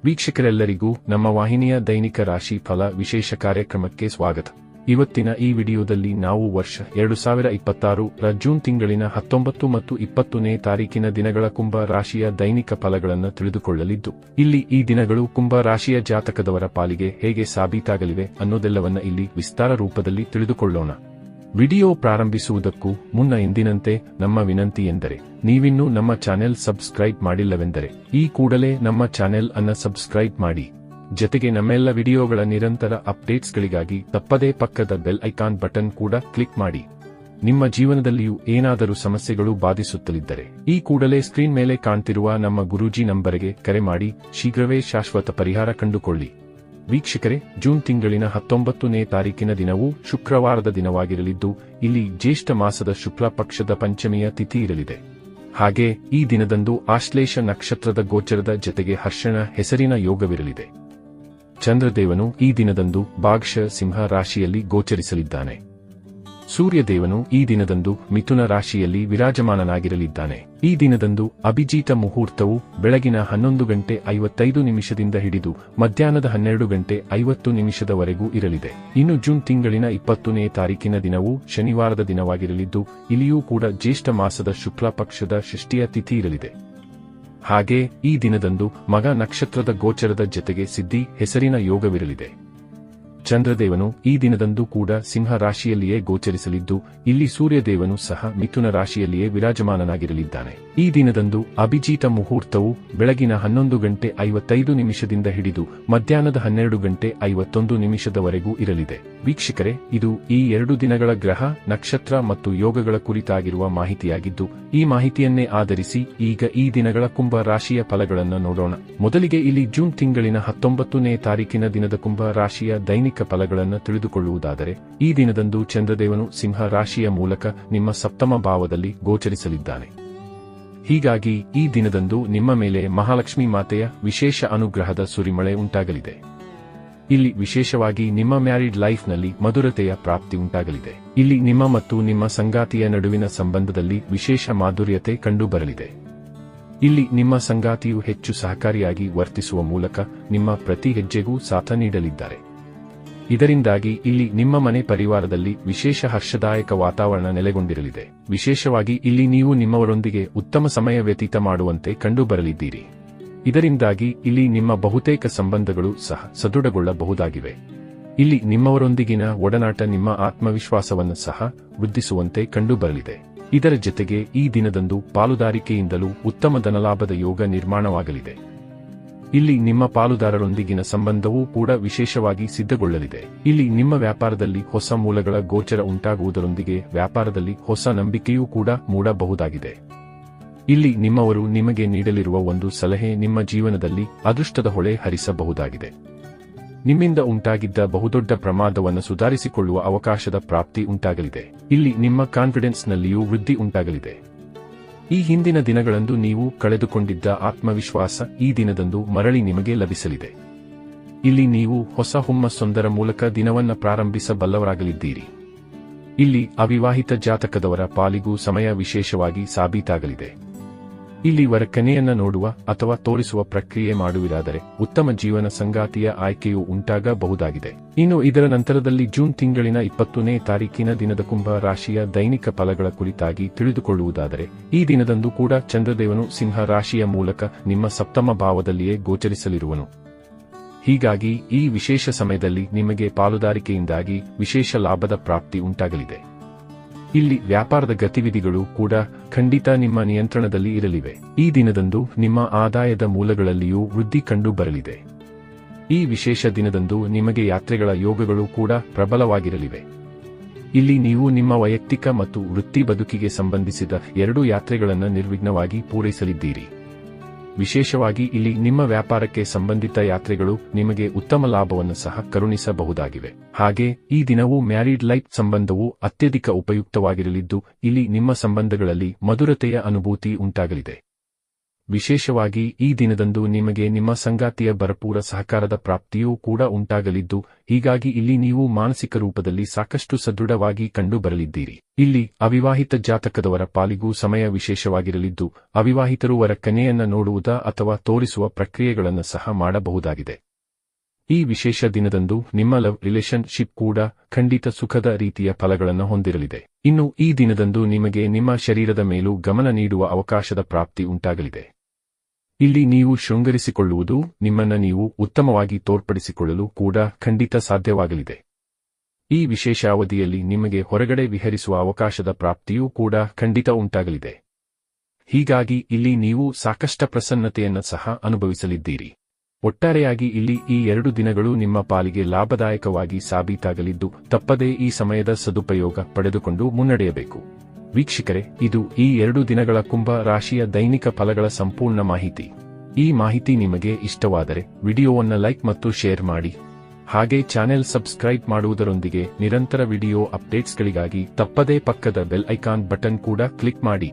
ವೀಕ್ಷಕರೆಲ್ಲರಿಗೂ ನಮ್ಮ ವಾಹಿನಿಯ ದೈನಿಕ ರಾಶಿ ಫಲ ವಿಶೇಷ ಕಾರ್ಯಕ್ರಮಕ್ಕೆ ಸ್ವಾಗತ. ಇವತ್ತಿನ ಈ ವಿಡಿಯೋದಲ್ಲಿ ನಾವು ವರ್ಷ 2026 ರ ಜೂನ್ ತಿಂಗಳಿನ 19 ಮತ್ತು 20ನೇ ತಾರೀಕಿನ ದಿನಗಳ ಕುಂಭ ರಾಶಿಯ ದೈನಿಕ ಫಲಗಳನ್ನು ತಿಳಿದುಕೊಳ್ಳಲಿದ್ದು, ಇಲ್ಲಿ ಈ ದಿನಗಳು ಕುಂಭ ರಾಶಿಯ ಜಾತಕದವರ ಪಾಲಿಗೆ ಹೇಗೆ ಸಾಬೀತಾಗಲಿವೆ ಅನ್ನೋದೆಲ್ಲವನ್ನ ಇಲ್ಲಿ ವಿಸ್ತಾರ ರೂಪದಲ್ಲಿ ತಿಳಿದುಕೊಳ್ಳೋಣ. ವಿಡಿಯೋ ಪ್ರಾರಂಭಿಸುವುದಕ್ಕೂ ಮುನ್ನ ಎಂದಿನಂತೆ ನಮ್ಮ ವಿನಂತಿ ಎಂದರೆ, ನೀವಿನ್ನೂ ನಮ್ಮ ಚಾನೆಲ್ ಸಬ್ಸ್ಕ್ರೈಬ್ ಮಾಡಿಲ್ಲವೆಂದರೆ ಈ ಕೂಡಲೇ ನಮ್ಮ ಚಾನೆಲ್ ಅನ್ನು ಸಬ್ಸ್ಕ್ರೈಬ್ ಮಾಡಿ. ಜತೆಗೆ ನಮ್ಮೆಲ್ಲ ವಿಡಿಯೋಗಳ ನಿರಂತರ ಅಪ್ಡೇಟ್ಸ್ಗಳಿಗಾಗಿ ತಪ್ಪದೇ ಪಕ್ಕದ ಬೆಲ್ ಐಕಾನ್ ಬಟನ್ ಕೂಡ ಕ್ಲಿಕ್ ಮಾಡಿ. ನಿಮ್ಮ ಜೀವನದಲ್ಲಿಯೂ ಏನಾದರೂ ಸಮಸ್ಯೆಗಳು ಬಾಧಿಸುತ್ತಲಿದ್ದರೆ ಈ ಕೂಡಲೇ ಸ್ಕ್ರೀನ್ ಮೇಲೆ ಕಾಣ್ತಿರುವ ನಮ್ಮ ಗುರೂಜಿ ನಂಬರಿಗೆ ಕರೆ ಮಾಡಿ ಶೀಘ್ರವೇ ಶಾಶ್ವತ ಪರಿಹಾರ ಕಂಡುಕೊಳ್ಳಿ. ವೀಕ್ಷಕರೇ, ಜೂನ್ ತಿಂಗಳಿನ 19ನೇ ತಾರೀಕಿನ ದಿನವೂ ಶುಕ್ರವಾರದ ದಿನವಾಗಿರಲಿದ್ದು, ಇಲ್ಲಿ ಜ್ಯೇಷ್ಠ ಮಾಸದ ಶುಕ್ಲ ಪಕ್ಷದ ಪಂಚಮಿಯ ತಿಥಿ ಇರಲಿದೆ. ಹಾಗೆ ಈ ದಿನದಂದು ಆಶ್ಲೇಷ ನಕ್ಷತ್ರದ ಗೋಚರದ ಜತೆಗೆ ಹರ್ಷಣ ಹೆಸರಿನ ಯೋಗವಿರಲಿದೆ. ಚಂದ್ರದೇವನು ಈ ದಿನದಂದು ಭಾಗಶಃ ಸಿಂಹ ರಾಶಿಯಲ್ಲಿ ಗೋಚರಿಸಲಿದ್ದಾನೆ. ಸೂರ್ಯದೇವನು ಈ ದಿನದಂದು ಮಿಥುನ ರಾಶಿಯಲ್ಲಿ ವಿರಾಜಮಾನನಾಗಿರಲಿದ್ದಾನೆ. ಈ ದಿನದಂದು ಅಭಿಜಿತ ಮುಹೂರ್ತವು ಬೆಳಗಿನ 11:55 ಹಿಡಿದು ಮಧ್ಯಾಹ್ನದ 12:50 ಇರಲಿದೆ. ಇನ್ನು ಜೂನ್ ತಿಂಗಳಿನ 20ನೇ ತಾರೀಕಿನ ದಿನವು ಶನಿವಾರದ ದಿನವಾಗಿರಲಿದ್ದು, ಇಲ್ಲಿಯೂ ಕೂಡ ಜ್ಯೇಷ್ಠ ಮಾಸದ ಶುಕ್ಲ ಪಕ್ಷದ ಷಷ್ಠಿಯ ತಿಥಿ ಇರಲಿದೆ. ಹಾಗೆ ಈ ದಿನದಂದು ಮಗ ನಕ್ಷತ್ರದ ಗೋಚರದ ಜತೆಗೆ ಸಿದ್ಧಿ ಹೆಸರಿನ ಯೋಗವಿರಲಿದೆ. ಚಂದ್ರದೇವನು ಈ ದಿನದಂದು ಕೂಡ ಸಿಂಹ ರಾಶಿಯಲ್ಲಿಯೇ ಗೋಚರಿಸಲಿದ್ದು, ಇಲ್ಲಿ ಸೂರ್ಯದೇವನು ಸಹ ಮಿಥುನ ರಾಶಿಯಲ್ಲಿಯೇ ವಿರಾಜಮಾನನಾಗಿರಲಿದ್ದಾನೆ. ಈ ದಿನದಂದು ಅಭಿಜಿತ ಮುಹೂರ್ತವು ಬೆಳಗಿನ 11:55 ಹಿಡಿದು ಮಧ್ಯಾಹ್ನದ 12:51 ಇರಲಿದೆ. ವೀಕ್ಷಕರೇ, ಇದು ಈ 2 ದಿನಗಳ ಗ್ರಹ, ನಕ್ಷತ್ರ ಮತ್ತು ಯೋಗಗಳ ಕುರಿತಾಗಿರುವ ಮಾಹಿತಿಯಾಗಿದ್ದು, ಈ ಮಾಹಿತಿಯನ್ನೇ ಆಧರಿಸಿ ಈಗ ಈ ದಿನಗಳ ಕುಂಭ ರಾಶಿಯ ಫಲಗಳನ್ನು ನೋಡೋಣ. ಮೊದಲಿಗೆ ಇಲ್ಲಿ ಜೂನ್ ತಿಂಗಳಿನ 19ನೇ ತಾರೀಕಿನ ದಿನದ ಕುಂಭ ರಾಶಿಯ ದೈನಿಕ ಫಲಗಳನ್ನು ತಿಳಿದುಕೊಳ್ಳುವುದಾದರೆ, ಈ ದಿನದಂದು ಚಂದ್ರದೇವನು ಸಿಂಹ ರಾಶಿಯ ಮೂಲಕ ನಿಮ್ಮ ಸಪ್ತಮ ಭಾವದಲ್ಲಿ ಗೋಚರಿಸಲಿದ್ದಾನೆ. ಹೀಗಾಗಿ ಈ ದಿನದಂದು ನಿಮ್ಮ ಮೇಲೆ ಮಹಾಲಕ್ಷ್ಮಿ ಮಾತೆಯ ವಿಶೇಷ ಅನುಗ್ರಹದ ಸುರಿಮಳೆ ಉಂಟಾಗಲಿದೆ. ಇಲ್ಲಿ ವಿಶೇಷವಾಗಿ ನಿಮ್ಮ ಮ್ಯಾರಿಡ್ ಲೈಫ್ನಲ್ಲಿ ಮಧುರತೆಯ ಪ್ರಾಪ್ತಿ ಉಂಟಾಗಲಿದೆ. ಇಲ್ಲಿ ನಿಮ್ಮ ಮತ್ತು ನಿಮ್ಮ ಸಂಗಾತಿಯ ನಡುವಿನ ಸಂಬಂಧದಲ್ಲಿ ವಿಶೇಷ ಮಾಧುರ್ಯತೆ ಕಂಡುಬರಲಿದೆ. ಇಲ್ಲಿ ನಿಮ್ಮ ಸಂಗಾತಿಯು ಹೆಚ್ಚು ಸಹಕಾರಿಯಾಗಿ ವರ್ತಿಸುವ ಮೂಲಕ ನಿಮ್ಮ ಪ್ರತಿ ಹೆಜ್ಜೆಗೂ ಸಾಥ ನೀಡಲಿದ್ದಾರೆ. ಇದರಿಂದಾಗಿ ಇಲ್ಲಿ ನಿಮ್ಮ ಮನೆ ಪರಿವಾರದಲ್ಲಿ ವಿಶೇಷ ಹರ್ಷದಾಯಕ ವಾತಾವರಣ ನೆಲೆಗೊಂಡಿರಲಿದೆ. ವಿಶೇಷವಾಗಿ ಇಲ್ಲಿ ನೀವು ನಿಮ್ಮವರೊಂದಿಗೆ ಉತ್ತಮ ಸಮಯ ವ್ಯತೀತ ಮಾಡುವಂತೆ ಕಂಡುಬರಲಿದ್ದೀರಿ. ಇದರಿಂದಾಗಿ ಇಲ್ಲಿ ನಿಮ್ಮ ಬಹುತೇಕ ಸಂಬಂಧಗಳು ಸಹ ಸದೃಢಗೊಳ್ಳಬಹುದಾಗಿವೆ. ಇಲ್ಲಿ ನಿಮ್ಮವರೊಂದಿಗಿನ ಒಡನಾಟ ನಿಮ್ಮ ಆತ್ಮವಿಶ್ವಾಸವನ್ನು ಸಹ ವೃದ್ಧಿಸುವಂತೆ ಕಂಡುಬರಲಿದೆ. ಇದರ ಜತೆಗೆ ಈ ದಿನದಂದು ಪಾಲುದಾರಿಕೆಯಿಂದಲೂ ಉತ್ತಮ ಧನಲಾಭದ ಯೋಗ ನಿರ್ಮಾಣವಾಗಲಿದೆ. ಇಲ್ಲಿ ನಿಮ್ಮ ಪಾಲುದಾರರೊಂದಿಗಿನ ಸಂಬಂಧವೂ ಕೂಡ ವಿಶೇಷವಾಗಿ ಸಿದ್ಧಗೊಳ್ಳಲಿದೆ. ಇಲ್ಲಿ ನಿಮ್ಮ ವ್ಯಾಪಾರದಲ್ಲಿ ಹೊಸ ಮೂಲಗಳ ಗೋಚರ ಉಂಟಾಗುವುದರೊಂದಿಗೆ ವ್ಯಾಪಾರದಲ್ಲಿ ಹೊಸ ನಂಬಿಕೆಯೂ ಕೂಡ ಮೂಡಬಹುದಾಗಿದೆ. ಇಲ್ಲಿ ನಿಮ್ಮವರು ನಿಮಗೆ ನೀಡಲಿರುವ ಒಂದು ಸಲಹೆ ನಿಮ್ಮ ಜೀವನದಲ್ಲಿ ಅದೃಷ್ಟದ ಹೊಳೆ ಹರಿಸಬಹುದಾಗಿದೆ. ನಿಮ್ಮಿಂದ ಉಂಟಾಗಿದ್ದ ಬಹುದೊಡ್ಡ ಪ್ರಮಾದವನ್ನು ಸುಧಾರಿಸಿಕೊಳ್ಳುವ ಅವಕಾಶದ ಪ್ರಾಪ್ತಿ ಉಂಟಾಗಲಿದೆ. ಇಲ್ಲಿ ನಿಮ್ಮ ಕಾನ್ಫಿಡೆನ್ಸ್ನಲ್ಲಿಯೂ ವೃದ್ಧಿ ಉಂಟಾಗಲಿದೆ. ಈ ಹಿಂದಿನ ದಿನಗಳಂದು ನೀವು ಕಳೆದುಕೊಂಡಿದ್ದ ಆತ್ಮವಿಶ್ವಾಸ ಈ ದಿನದಂದು ಮರಳಿ ನಿಮಗೆ ಲಭಿಸಲಿದೆ. ಇಲ್ಲಿ ನೀವು ಹೊಸ ಹುಮ್ಮಸ್ಸೊಂದರ ಮೂಲಕ ದಿನವನ್ನ ಪ್ರಾರಂಭಿಸಬಲ್ಲವರಾಗಲಿದ್ದೀರಿ. ಇಲ್ಲಿ ಅವಿವಾಹಿತ ಜಾತಕದವರ ಪಾಲಿಗೂ ಸಮಯ ವಿಶೇಷವಾಗಿ ಸಾಬೀತಾಗಲಿದೆ. ಇಲ್ಲಿ ವರಕನೆಯನ್ನ ನೋಡುವ ಅಥವಾ ತೋರಿಸುವ ಪ್ರಕ್ರಿಯೆ ಮಾಡುವಿರಾದರೆ ಉತ್ತಮ ಜೀವನ ಸಂಗಾತಿಯ ಆಯ್ಕೆಯೂ ಉಂಟಾಗಬಹುದಾಗಿದೆ. ಇನ್ನು ಇದರ ನಂತರದಲ್ಲಿ ಜೂನ್ ತಿಂಗಳಿನ 20ನೇ ತಾರೀಕಿನ ದಿನದ ಕುಂಭ ರಾಶಿಯ ದೈನಿಕ ಫಲಗಳ ಕುರಿತಾಗಿ ತಿಳಿದುಕೊಳ್ಳುವುದಾದರೆ, ಈ ದಿನದಂದು ಕೂಡ ಚಂದ್ರದೇವನು ಸಿಂಹ ರಾಶಿಯ ಮೂಲಕ ನಿಮ್ಮ ಸಪ್ತಮ ಭಾವದಲ್ಲಿಯೇ ಗೋಚರಿಸಲಿರುವನು. ಹೀಗಾಗಿ ಈ ವಿಶೇಷ ಸಮಯದಲ್ಲಿ ನಿಮಗೆ ಪಾಲುದಾರಿಕೆಯಿಂದಾಗಿ ವಿಶೇಷ ಲಾಭದ ಪ್ರಾಪ್ತಿ ಉಂಟಾಗಲಿದೆ. ಇಲ್ಲಿ ವ್ಯಾಪಾರದ ಗತಿವಿಧಿಗಳು ಕೂಡ ಖಂಡಿತ ನಿಮ್ಮ ನಿಯಂತ್ರಣದಲ್ಲಿ ಇರಲಿವೆ. ಈ ದಿನದಂದು ನಿಮ್ಮ ಆದಾಯದ ಮೂಲಗಳಲ್ಲಿಯೂ ವೃದ್ಧಿ ಕಂಡು ಬರಲಿದೆ. ಈ ವಿಶೇಷ ದಿನದಂದು ನಿಮಗೆ ಯಾತ್ರೆಗಳ ಯೋಗಗಳು ಕೂಡ ಪ್ರಬಲವಾಗಿರಲಿವೆ. ಇಲ್ಲಿ ನೀವು ನಿಮ್ಮ ವೈಯಕ್ತಿಕ ಮತ್ತು ವೃತ್ತಿ ಬದುಕಿಗೆ ಸಂಬಂಧಿಸಿದ 2 ಯಾತ್ರೆಗಳನ್ನು ನಿರ್ವಿಘ್ನವಾಗಿ ಪೂರೈಸಲಿದ್ದೀರಿ. ವಿಶೇಷವಾಗಿ ಇಲ್ಲಿ ನಿಮ್ಮ ವ್ಯಾಪಾರಕ್ಕೆ ಸಂಬಂಧಿತ ಯಾತ್ರೆಗಳು ನಿಮಗೆ ಉತ್ತಮ ಲಾಭವನ್ನು ಸಹ ಕರುಣಿಸಬಹುದಾಗಿವೆ. ಹಾಗೆ ಈ ದಿನವೂ ಮ್ಯಾರಿಡ್ ಲೈಫ್ ಸಂಬಂಧವು ಅತ್ಯಧಿಕ ಉಪಯುಕ್ತವಾಗಿರಲಿದ್ದು, ಇಲ್ಲಿ ನಿಮ್ಮ ಸಂಬಂಧಗಳಲ್ಲಿ ಮಧುರತೆಯ ಅನುಭೂತಿ ಉಂಟಾಗಲಿದೆ. ವಿಶೇಷವಾಗಿ ಈ ದಿನದಂದು ನಿಮಗೆ ನಿಮ್ಮ ಸಂಗಾತಿಯ ಭರಪೂರ ಸಹಕಾರದ ಪ್ರಾಪ್ತಿಯೂ ಕೂಡ ಉಂಟಾಗಲಿದ್ದು, ಹೀಗಾಗಿ ಇಲ್ಲಿ ನೀವು ಮಾನಸಿಕ ರೂಪದಲ್ಲಿ ಸಾಕಷ್ಟು ಸದೃಢವಾಗಿ ಕಂಡು ಬರಲಿದ್ದೀರಿ. ಇಲ್ಲಿ ಅವಿವಾಹಿತ ಜಾತಕದವರ ಪಾಲಿಗೂ ಸಮಯ ವಿಶೇಷವಾಗಿರಲಿದ್ದು, ಅವಿವಾಹಿತರು ವರ ಕನ್ಯೆಯನ್ನ ನೋಡುವುದ ಅಥವಾ ತೋರಿಸುವ ಪ್ರಕ್ರಿಯೆಗಳನ್ನು ಸಹ ಮಾಡಬಹುದಾಗಿದೆ. ಈ ವಿಶೇಷ ದಿನದಂದು ನಿಮ್ಮ ಲವ್ ರಿಲೇಶನ್ಶಿಪ್ ಕೂಡ ಖಂಡಿತ ಸುಖದ ರೀತಿಯ ಫಲಗಳನ್ನು ಹೊಂದಿರಲಿದೆ. ಇನ್ನು ಈ ದಿನದಂದು ನಿಮಗೆ ನಿಮ್ಮ ಶರೀರದ ಮೇಲೂ ಗಮನ ನೀಡುವ ಅವಕಾಶದ ಪ್ರಾಪ್ತಿ ಉಂಟಾಗಲಿದೆ. ಇಲ್ಲಿ ನೀವು ಶೃಂಗರಿಸಿಕೊಳ್ಳುವುದು, ನಿಮ್ಮನ್ನ ನೀವು ಉತ್ತಮವಾಗಿ ತೋರ್ಪಡಿಸಿಕೊಳ್ಳಲು ಕೂಡ ಖಂಡಿತ ಸಾಧ್ಯವಾಗಲಿದೆ. ಈ ವಿಶೇಷ ಅವಧಿಯಲ್ಲಿ ನಿಮಗೆ ಹೊರಗಡೆ ವಿಹರಿಸುವ ಅವಕಾಶದ ಪ್ರಾಪ್ತಿಯೂ ಕೂಡ ಖಂಡಿತ ಉಂಟಾಗಲಿದೆ. ಹೀಗಾಗಿ ಇಲ್ಲಿ ನೀವು ಸಾಕಷ್ಟು ಪ್ರಸನ್ನತೆಯನ್ನು ಸಹ ಅನುಭವಿಸಲಿದ್ದೀರಿ. ಒಟ್ಟಾರೆಯಾಗಿ ಇಲ್ಲಿ ಈ 2 ದಿನಗಳು ನಿಮ್ಮ ಪಾಲಿಗೆ ಲಾಭದಾಯಕವಾಗಿ ಸಾಬೀತಾಗಲಿದ್ದು, ತಪ್ಪದೇ ಈ ಸಮಯದ ಸದುಪಯೋಗ ಪಡೆದುಕೊಂಡು ಮುನ್ನಡೆಯಬೇಕು. ವೀಕ್ಷಕರೇ, ಇದು ಈ 2 ದಿನಗಳ ಕುಂಭ ರಾಶಿಯ ದೈನಿಕ ಫಲಗಳ ಸಂಪೂರ್ಣ ಮಾಹಿತಿ. ಈ ಮಾಹಿತಿ ನಿಮಗೆ ಇಷ್ಟವಾದರೆ ವಿಡಿಯೋವನ್ನು ಲೈಕ್ ಮತ್ತು ಶೇರ್ ಮಾಡಿ. ಹಾಗೆ ಚಾನೆಲ್ ಸಬ್ಸ್ಕ್ರೈಬ್ ಮಾಡುವುದರೊಂದಿಗೆ ನಿರಂತರ ವಿಡಿಯೋ ಅಪ್ಡೇಟ್ಸ್ಗಳಿಗಾಗಿ ತಪ್ಪದೇ ಪಕ್ಕದ ಬೆಲ್ ಐಕಾನ್ ಬಟನ್ ಕೂಡ ಕ್ಲಿಕ್ ಮಾಡಿ.